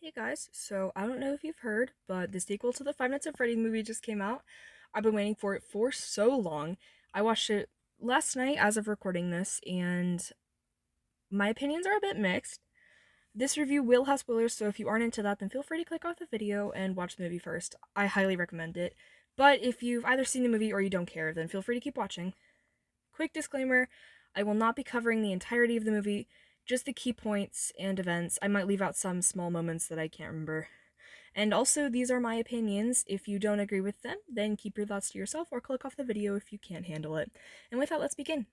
Hey guys, so I don't know if you've heard, but the sequel to the Five Nights at Freddy's movie just came out. I've been waiting for it for so long. I watched it last night as of recording this, and my opinions are a bit mixed. This review will have spoilers, so if you aren't into that, then feel free to click off the video and watch the movie first. I highly recommend it. But if you've either seen the movie or you don't care, then feel free to keep watching. Quick disclaimer, I will not be covering the entirety of the movie, just the key points and events. I might leave out some small moments that I can't remember. And also, these are my opinions. If you don't agree with them, then keep your thoughts to yourself or click off the video if you can't handle it. And with that, let's begin.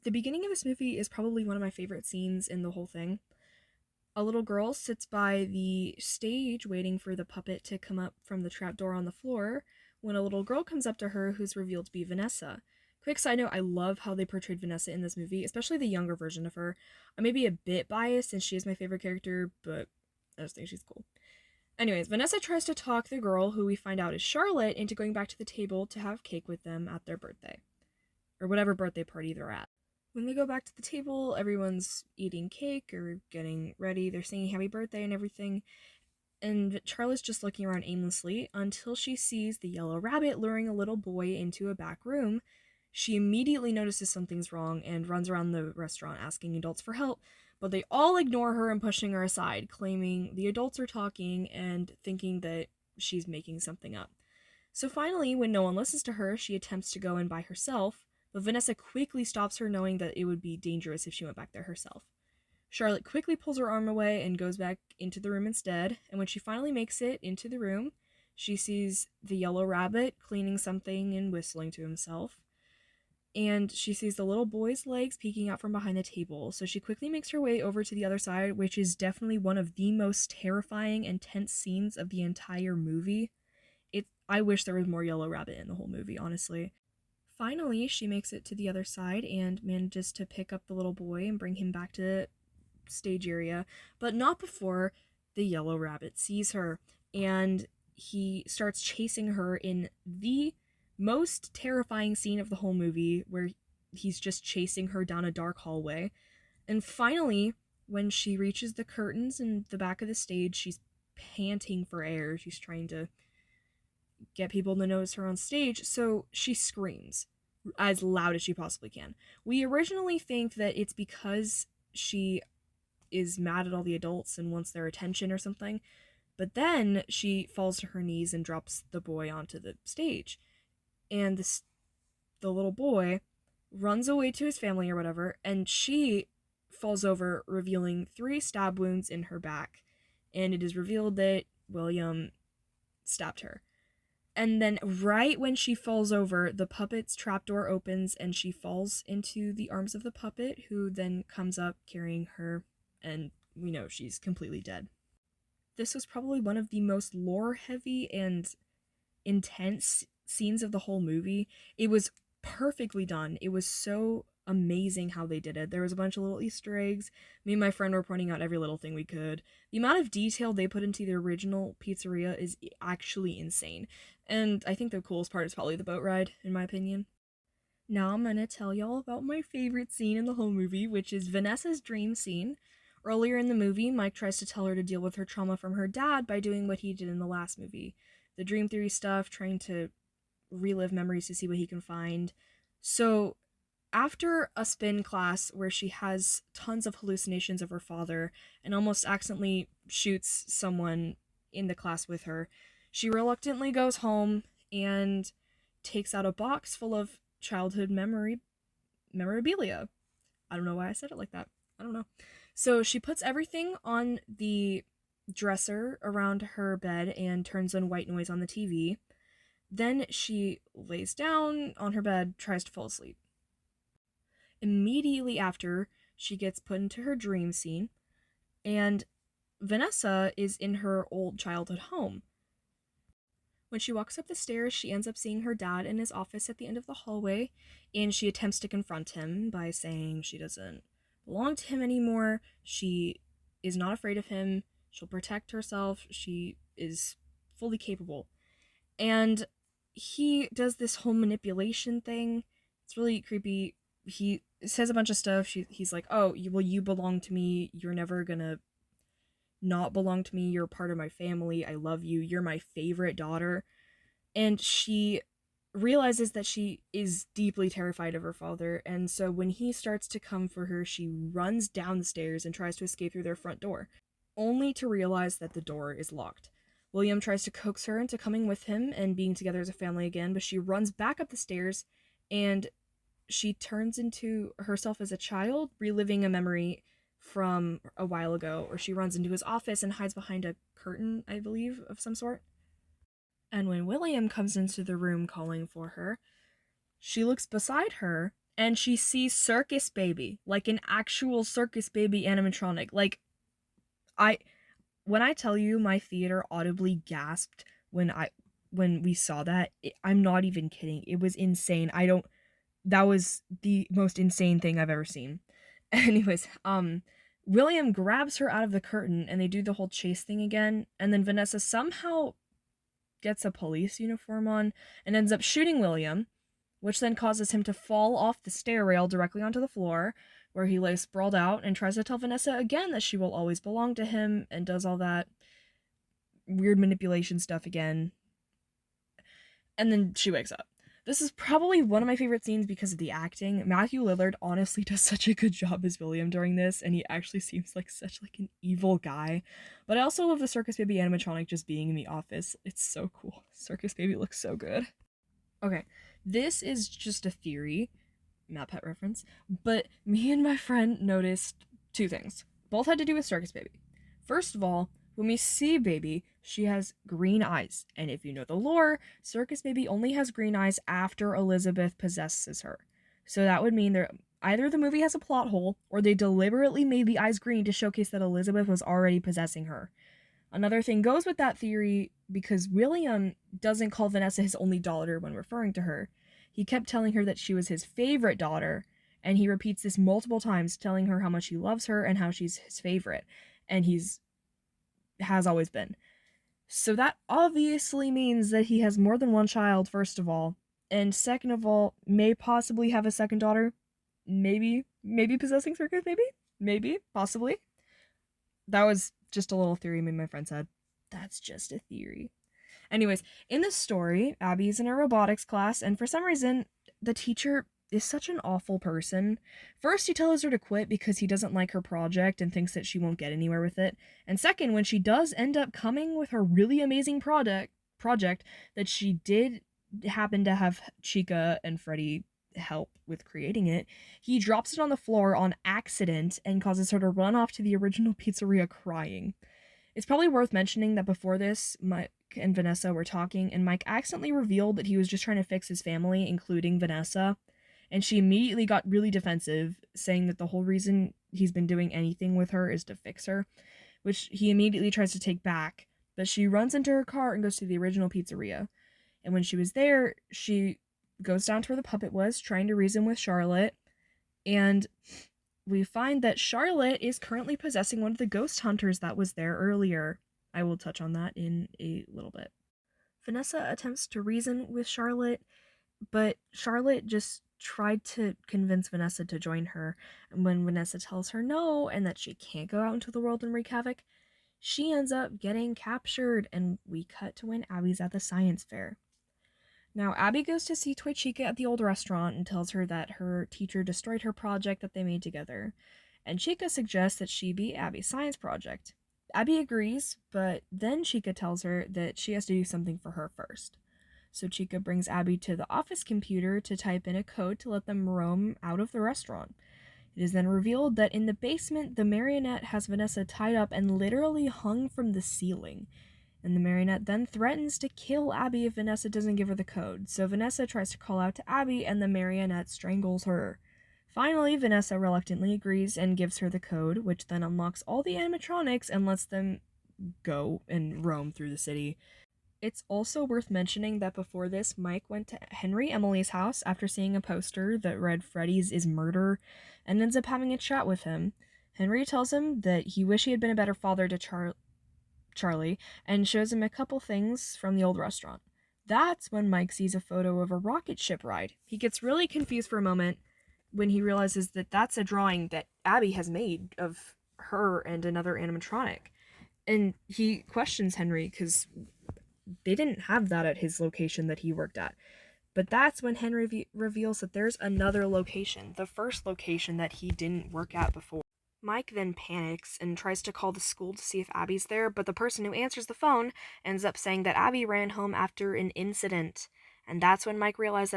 The beginning of this movie is probably one of my favorite scenes in the whole thing. A little girl sits by the stage waiting for the puppet to come up from the trapdoor on the floor when a little girl comes up to her who's revealed to be Vanessa. Quick side note, I love how they portrayed Vanessa in this movie, especially the younger version of her. I may be a bit biased since she is my favorite character, but I just think she's cool. Anyways, Vanessa tries to talk the girl, who we find out is Charlotte, into going back to the table to have cake with them at their birthday. Or whatever birthday party they're at. When they go back to the table, everyone's eating cake or getting ready. They're singing happy birthday and everything. And Charlotte's just looking around aimlessly until she sees the yellow rabbit luring a little boy into a back room. She immediately notices something's wrong and runs around the restaurant asking adults for help, but they all ignore her and pushing her aside, claiming the adults are talking and thinking that she's making something up. So finally, when no one listens to her, she attempts to go in by herself, but Vanessa quickly stops her, knowing that it would be dangerous if she went back there herself. Charlotte quickly pulls her arm away and goes back into the room instead, and when she finally makes it into the room, she sees the yellow rabbit cleaning something and whistling to himself. And she sees the little boy's legs peeking out from behind the table, so she quickly makes her way over to the other side, which is definitely one of the most terrifying and tense scenes of the entire movie. I wish there was more Yellow Rabbit in the whole movie, honestly. Finally, she makes it to the other side and manages to pick up the little boy and bring him back to the stage area, but not before the Yellow Rabbit sees her, and he starts chasing her in the most terrifying scene of the whole movie, where he's just chasing her down a dark hallway. And finally, when she reaches the curtains in the back of the stage, she's panting for air. She's trying to get people to notice her on stage, so she screams as loud as she possibly can. We originally think that it's because she is mad at all the adults and wants their attention or something, but then she falls to her knees and drops the boy onto the stage. And the little boy runs away to his family or whatever, and she falls over, revealing 3 stab wounds in her back. And it is revealed that William stabbed her. And then, right when she falls over, the puppet's trapdoor opens and she falls into the arms of the puppet, who then comes up carrying her, and we know she's completely dead. This was probably one of the most lore heavy and intense scenes of the whole movie. It was perfectly done. It was so amazing how they did it. There was a bunch of little Easter eggs. Me and my friend were pointing out every little thing we could. The amount of detail they put into the original pizzeria is actually insane. And I think the coolest part is probably the boat ride, in my opinion. Now I'm gonna tell y'all about my favorite scene in the whole movie, which is Vanessa's dream scene. Earlier in the movie, Mike tries to tell her to deal with her trauma from her dad by doing what he did in the last movie. The dream theory stuff, trying to relive memories to see what he can find. So, after a spin class where she has tons of hallucinations of her father and almost accidentally shoots someone in the class with her, she reluctantly goes home and takes out a box full of childhood memorabilia. I don't know why I said it like that. I don't know. So she puts everything on the dresser around her bed and turns on white noise on the TV. Then she lays down on her bed, tries to fall asleep. Immediately after, she gets put into her dream scene, and Vanessa is in her old childhood home. When she walks up the stairs, she ends up seeing her dad in his office at the end of the hallway, and she attempts to confront him by saying she doesn't belong to him anymore. She is not afraid of him. She'll protect herself. She is fully capable. And he does this whole manipulation thing. It's really creepy. He says a bunch of stuff. He's like, "Oh, you belong to me. You're never gonna not belong to me. You're part of my family. I love you. You're my favorite daughter. And she realizes that she is deeply terrified of her father. And so when he starts to come for her, she runs down the stairs and tries to escape through their front door, only to realize that the door is locked. William tries to coax her into coming with him and being together as a family again, but she runs back up the stairs and she turns into herself as a child, reliving a memory from a while ago, or she runs into his office and hides behind a curtain, I believe, of some sort. And when William comes into the room calling for her, she looks beside her and she sees Circus Baby, like an actual Circus Baby animatronic. Like, I when I tell you my theater audibly gasped when we saw that, I'm not even kidding. It was insane. I don't That was the most insane thing I've ever seen. Anyways, William grabs her out of the curtain and they do the whole chase thing again, and then Vanessa somehow gets a police uniform on and ends up shooting William, which then causes him to fall off the stair rail directly onto the floor, where he lays sprawled out and tries to tell Vanessa again that she will always belong to him and does all that weird manipulation stuff again. And then she wakes up. This is probably one of my favorite scenes because of the acting. Matthew Lillard honestly does such a good job as William during this, and he actually seems like such like an evil guy. But I also love the Circus Baby animatronic just being in the office. It's so cool. Circus Baby looks so good. Okay, this is just a theory, not pet reference, but me and my friend noticed two things. Both had to do with Circus Baby. First of all, when we see Baby, she has green eyes, and if you know the lore, Circus Baby only has green eyes after Elizabeth possesses her. So that would mean either the movie has a plot hole, or they deliberately made the eyes green to showcase that Elizabeth was already possessing her. Another thing goes with that theory because William doesn't call Vanessa his only daughter when referring to her. He kept telling her that she was his favorite daughter, and he repeats this multiple times, telling her how much he loves her and how she's his favorite, and he's has always been. So that obviously means that he has more than one child, first of all, and second of all, may possibly have a second daughter. Maybe possessing Circus, maybe, possibly. That was just a little theory me and my friend said. That's just a theory. Anyways, in this story, Abby's in a robotics class, and for some reason, the teacher is such an awful person. First, he tells her to quit because he doesn't like her project and thinks that she won't get anywhere with it. And second, when she does end up coming with her really amazing project that she did happen to have Chica and Freddie help with creating it, he drops it on the floor on accident and causes her to run off to the original pizzeria crying. It's probably worth mentioning that before this, Mike and Vanessa were talking, and Mike accidentally revealed that he was just trying to fix his family, including Vanessa. And she immediately got really defensive, saying that the whole reason he's been doing anything with her is to fix her, which he immediately tries to take back. But she runs into her car and goes to the original pizzeria. And when she was there, she goes down to where the puppet was, trying to reason with Charlotte. And we find that Charlotte is currently possessing one of the ghost hunters that was there earlier. I will touch on that in a little bit. Vanessa attempts to reason with Charlotte, but Charlotte just tried to convince Vanessa to join her. And when Vanessa tells her no and that she can't go out into the world and wreak havoc, she ends up getting captured, and we cut to when Abby's at the science fair. Now, Abby goes to see Toy Chica at the old restaurant and tells her that her teacher destroyed her project that they made together, and Chica suggests that she be Abby's science project. Abby agrees, but then Chica tells her that she has to do something for her first. So Chica brings Abby to the office computer to type in a code to let them roam out of the restaurant. It is then revealed that in the basement, the marionette has Vanessa tied up and literally hung from the ceiling. And the marionette then threatens to kill Abby if Vanessa doesn't give her the code. So Vanessa tries to call out to Abby, and the marionette strangles her. Finally, Vanessa reluctantly agrees and gives her the code, which then unlocks all the animatronics and lets them go and roam through the city. It's also worth mentioning that before this, Mike went to Henry Emily's house after seeing a poster that read Freddy's is murder and ends up having a chat with him. Henry tells him that he wished he had been a better father to Charlie and shows him a couple things from the old restaurant. That's when Mike sees a photo of a rocket ship ride. He gets really confused for a moment when he realizes that that's a drawing that Abby has made of her and another animatronic. And he questions Henry because they didn't have that at his location that he worked at. But that's when Henry reveals that there's another location, the first location that he didn't work at before. Mike then panics and tries to call the school to see if Abby's there, but the person who answers the phone ends up saying that Abby ran home after an incident. And that's when Mike realized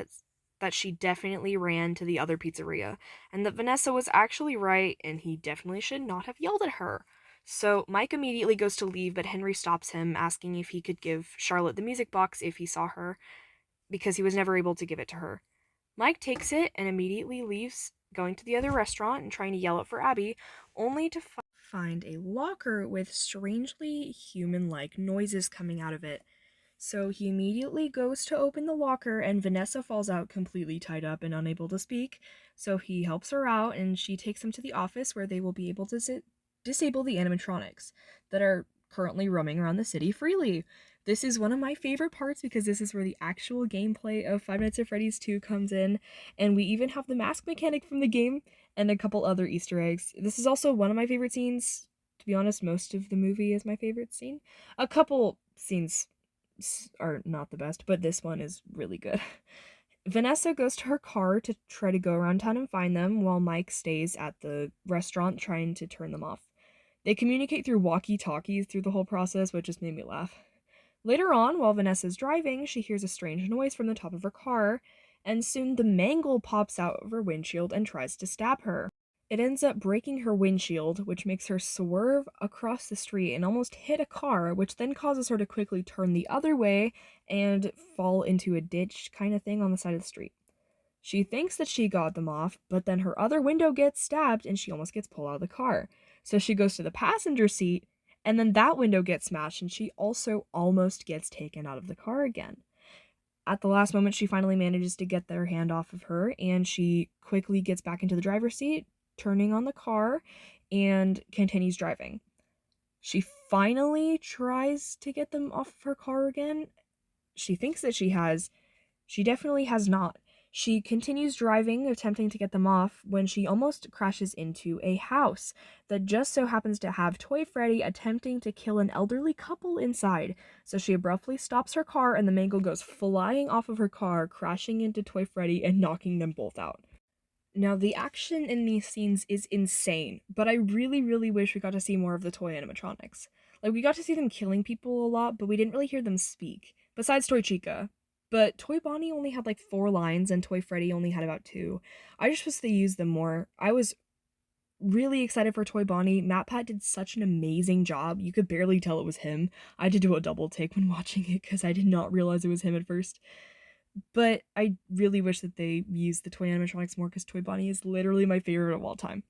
that she definitely ran to the other pizzeria, and that Vanessa was actually right, and he definitely should not have yelled at her. So Mike immediately goes to leave, but Henry stops him, asking if he could give Charlotte the music box if he saw her, because he was never able to give it to her. Mike takes it and immediately leaves, going to the other restaurant and trying to yell out for Abby, only to find a locker with strangely human like noises coming out of it. So he immediately goes to open the locker, and Vanessa falls out completely tied up and unable to speak. So he helps her out, and she takes him to the office where they will be able to disable the animatronics that are currently roaming around the city freely. This is one of my favorite parts because this is where the actual gameplay of Five Nights at Freddy's 2 comes in, and we even have the mask mechanic from the game and a couple other Easter eggs. This is also one of my favorite scenes. To be honest, most of the movie is my favorite scene. A couple scenes are not the best, but this one is really good. Vanessa goes to her car to try to go around town and find them, while Mike stays at the restaurant trying to turn them off. They communicate through walkie-talkies through the whole process, which just made me laugh. Later on, while Vanessa's driving, she hears a strange noise from the top of her car, and soon the mangle pops out of her windshield and tries to stab her. It ends up breaking her windshield, which makes her swerve across the street and almost hit a car, which then causes her to quickly turn the other way and fall into a ditch kind of thing on the side of the street. She thinks that she got them off, but then her other window gets stabbed and she almost gets pulled out of the car. So she goes to the passenger seat, and then that window gets smashed and she also almost gets taken out of the car again. At the last moment, she finally manages to get their hand off of her, and she quickly gets back into the driver's seat, turning on the car, and continues driving. She finally tries to get them off of her car again. She thinks that she has. She definitely has not. She continues driving, attempting to get them off, when she almost crashes into a house that just so happens to have Toy Freddy attempting to kill an elderly couple inside. So she abruptly stops her car, and the mangle goes flying off of her car, crashing into Toy Freddy and knocking them both out. Now, the action in these scenes is insane, but I really, really wish we got to see more of the toy animatronics. Like, we got to see them killing people a lot, but we didn't really hear them speak, besides Toy Chica. But Toy Bonnie only had like 4 lines, and Toy Freddy only had about 2. I just wish they used them more. I was really excited for Toy Bonnie. MatPat did such an amazing job. You could barely tell it was him. I had to do a double take when watching it because I did not realize it was him at first. But I really wish that they used the toy animatronics more because Toy Bonnie is literally my favorite of all time.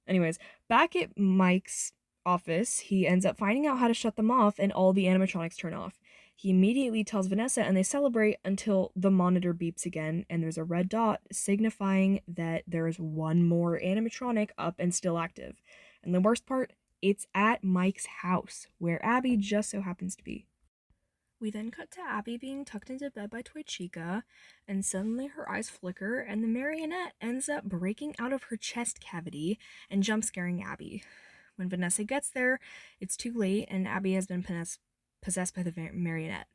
Anyways, back at Mike's office, he ends up finding out how to shut them off and all the animatronics turn off. He immediately tells Vanessa and they celebrate until the monitor beeps again and there's a red dot signifying that there is one more animatronic up and still active. And the worst part, it's at Mike's house, where Abby just so happens to be. We then cut to Abby being tucked into bed by Toy Chica, and suddenly her eyes flicker, and the marionette ends up breaking out of her chest cavity and jump scaring Abby. When Vanessa gets there, it's too late, and Abby has been possessed by the marionette.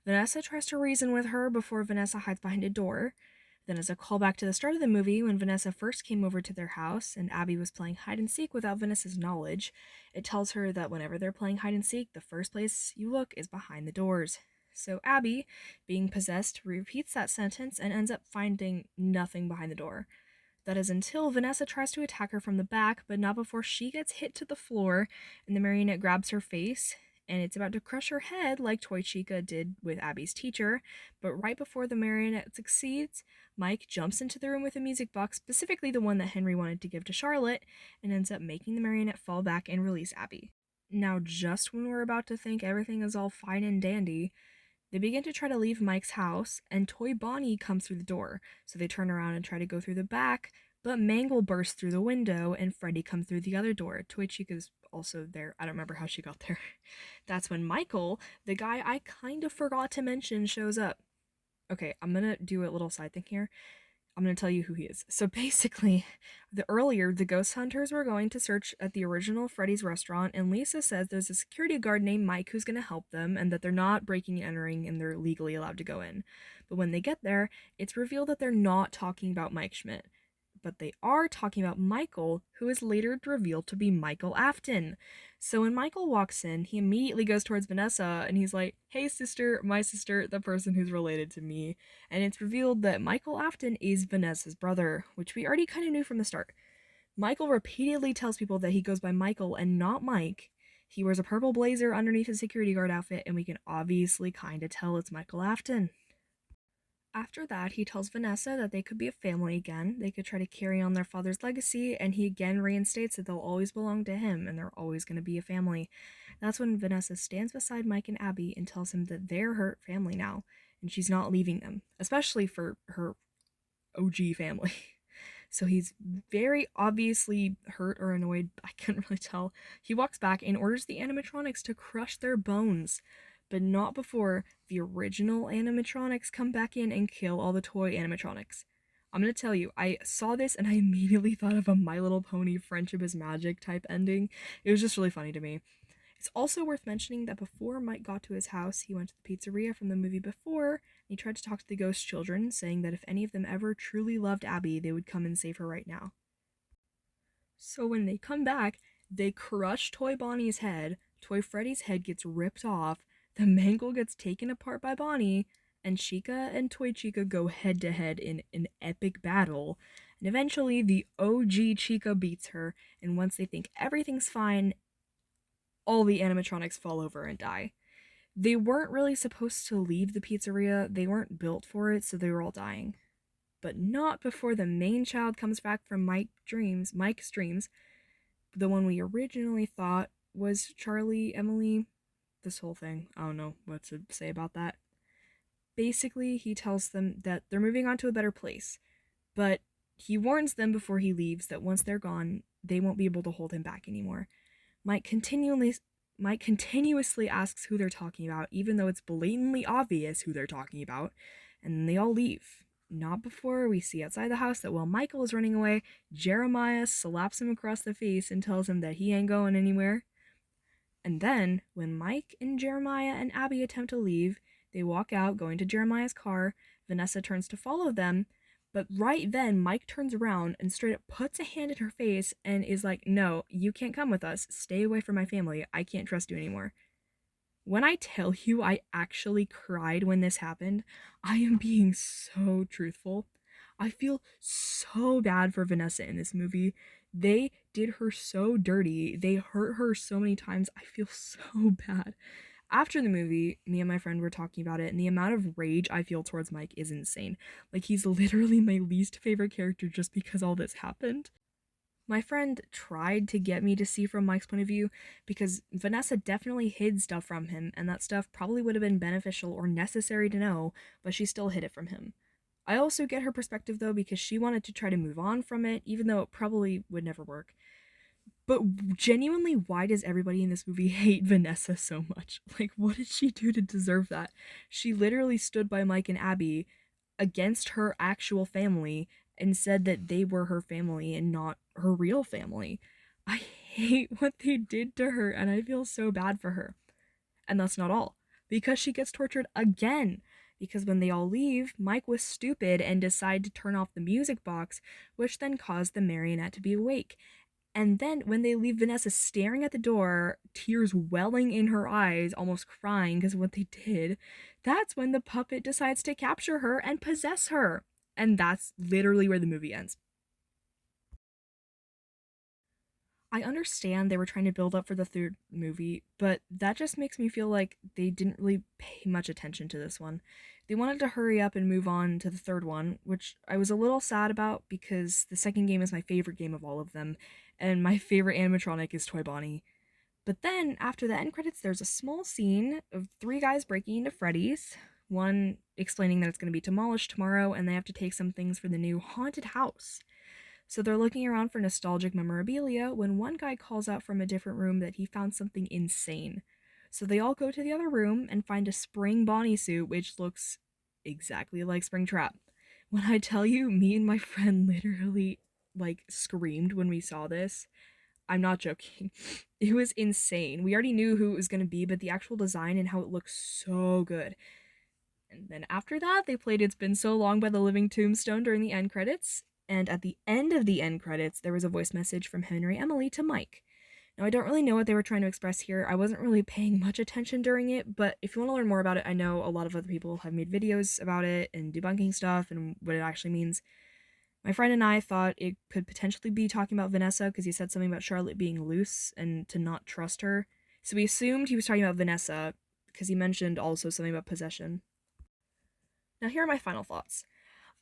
Vanessa tries to reason with her before Vanessa hides behind a door. Then, as a callback to the start of the movie, when Vanessa first came over to their house and Abby was playing hide and seek without Vanessa's knowledge, it tells her that whenever they're playing hide and seek, the first place you look is behind the doors. So Abby, being possessed, repeats that sentence and ends up finding nothing behind the door. That is until Vanessa tries to attack her from the back, but not before she gets hit to the floor and the marionette grabs her face, and it's about to crush her head like Toy Chica did with Abby's teacher. But right before the marionette succeeds, Mike jumps into the room with a music box, specifically the one that Henry wanted to give to Charlotte, and ends up making the marionette fall back and release Abby. Now, just when we're about to think everything is all fine and dandy, they begin to try to leave Mike's house, and Toy Bonnie comes through the door, so they turn around and try to go through the back, but Mangle bursts through the window, and Freddy comes through the other door. Toy Chica's also there. I don't remember how she got there. That's when Michael, the guy I kind of forgot to mention, shows up. Okay, I'm gonna do a little side thing here. I'm going to tell you who he is. So basically, the ghost hunters were going to search at the original Freddy's restaurant, and Lisa says there's a security guard named Mike who's going to help them, and that they're not breaking and entering, and they're legally allowed to go in. But when they get there, it's revealed that they're not talking about Mike Schmidt, but they are talking about Michael, who is later revealed to be Michael Afton. So when Michael walks in, he immediately goes towards Vanessa and he's like, "Hey, sister, my sister, the person who's related to me." And it's revealed that Michael Afton is Vanessa's brother, which we already kind of knew from the start. Michael repeatedly tells people that he goes by Michael and not Mike. He wears a purple blazer underneath his security guard outfit, and we can obviously kind of tell it's Michael Afton. After that, he tells Vanessa that they could be a family again, they could try to carry on their father's legacy, and he again reinstates that they'll always belong to him and they're always going to be a family. That's when Vanessa stands beside Mike and Abby and tells him that they're her family now, and she's not leaving them, especially for her OG family. So he's very obviously hurt or annoyed. I couldn't really tell. He walks back and orders the animatronics to crush their bones, but not before the original animatronics come back in and kill all the toy animatronics. I'm gonna tell you, I saw this and I immediately thought of a My Little Pony Friendship is Magic type ending. It was just really funny to me. It's also worth mentioning that before Mike got to his house, he went to the pizzeria from the movie before, and he tried to talk to the ghost children, saying that if any of them ever truly loved Abby, they would come and save her right now. So when they come back, they crush Toy Bonnie's head, Toy Freddy's head gets ripped off, the mangle gets taken apart by Bonnie, and Chica and Toy Chica go head to head in an epic battle. And eventually, the OG Chica beats her, and once they think everything's fine, all the animatronics fall over and die. They weren't really supposed to leave the pizzeria, they weren't built for it, so they were all dying. But not before the main child comes back from Mike's dreams, the one we originally thought was Charlie, Emily, this whole thing. I don't know what to say about that. Basically, he tells them that they're moving on to a better place, but he warns them before he leaves that once they're gone, they won't be able to hold him back anymore. Mike continually Mike continuously asks who they're talking about, even though it's blatantly obvious who they're talking about, and they all leave. Not before we see outside the house that while Michael is running away, Jeremiah slaps him across the face and tells him that he ain't going anywhere. And then, when Mike and Jeremiah and Abby attempt to leave, they walk out, going to Jeremiah's car. Vanessa turns to follow them, but right then, Mike turns around and straight up puts a hand in her face and is like, "No, you can't come with us. Stay away from my family. I can't trust you anymore." When I tell you I actually cried when this happened, I am being so truthful. I feel so bad for Vanessa in this movie. They did her so dirty. They hurt her so many times. I feel so bad. After the movie, me and my friend were talking about it, and the amount of rage I feel towards Mike is insane. Like, he's literally my least favorite character just because all this happened. My friend tried to get me to see from Mike's point of view because Vanessa definitely hid stuff from him, and that stuff probably would have been beneficial or necessary to know, but she still hid it from him. I also get her perspective though because she wanted to try to move on from it, even though it probably would never work. But genuinely, why does everybody in this movie hate Vanessa so much? Like, what did she do to deserve that? She literally stood by Mike and Abby against her actual family and said that they were her family and not her real family. I hate what they did to her and I feel so bad for her. And that's not all, because she gets tortured again. Because when they all leave, Mike was stupid and decided to turn off the music box, which then caused the marionette to be awake. And then when they leave Vanessa staring at the door, tears welling in her eyes, almost crying because of what they did, that's when the puppet decides to capture her and possess her. And that's literally where the movie ends. I understand they were trying to build up for the third movie, but that just makes me feel like they didn't really pay much attention to this one. They wanted to hurry up and move on to the third one, which I was a little sad about because the second game is my favorite game of all of them, and my favorite animatronic is Toy Bonnie. But then, after the end credits, there's a small scene of three guys breaking into Freddy's, one explaining that it's going to be demolished tomorrow and they have to take some things for the new haunted house. So they're looking around for nostalgic memorabilia when one guy calls out from a different room that he found something insane. So they all go to the other room and find a Spring Bonnie suit, which looks exactly like Springtrap. When I tell you, me and my friend literally like screamed when we saw this. I'm not joking. It was insane. We already knew who it was going to be, but the actual design and how it looks so good. And then after that, they played It's Been So Long by the Living Tombstone during the end credits. And at the end of the end credits, there was a voice message from Henry Emily to Mike. Now, I don't really know what they were trying to express here. I wasn't really paying much attention during it, but if you want to learn more about it, I know a lot of other people have made videos about it and debunking stuff and what it actually means. My friend and I thought it could potentially be talking about Vanessa because he said something about Charlotte being loose and to not trust her. So we assumed he was talking about Vanessa because he mentioned also something about possession. Now, here are my final thoughts.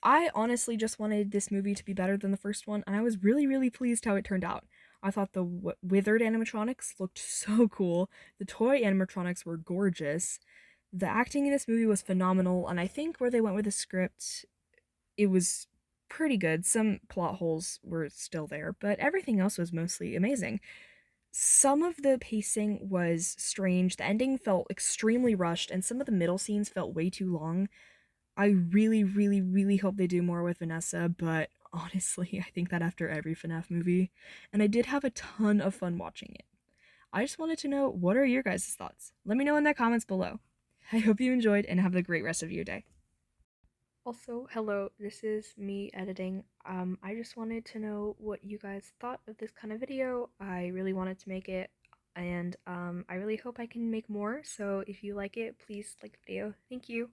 I honestly just wanted this movie to be better than the first one, and I was really, really pleased how it turned out. I thought the withered animatronics looked so cool. The toy animatronics were gorgeous. The acting in this movie was phenomenal, and I think where they went with the script, it was pretty good. Some plot holes were still there, but everything else was mostly amazing. Some of the pacing was strange. The ending felt extremely rushed, and some of the middle scenes felt way too long. I really, really, really hope they do more with Vanessa, but honestly, I think that after every Fnaf movie. And I did have a ton of fun watching it. I just wanted to know, what are your guys' thoughts? Let me know in the comments below. I hope you enjoyed and have a great rest of your day. Also, hello, this is me editing. I just wanted to know what you guys thought of this kind of video. I really wanted to make it, and I really hope I can make more. So if you like it, please like the video. Thank you.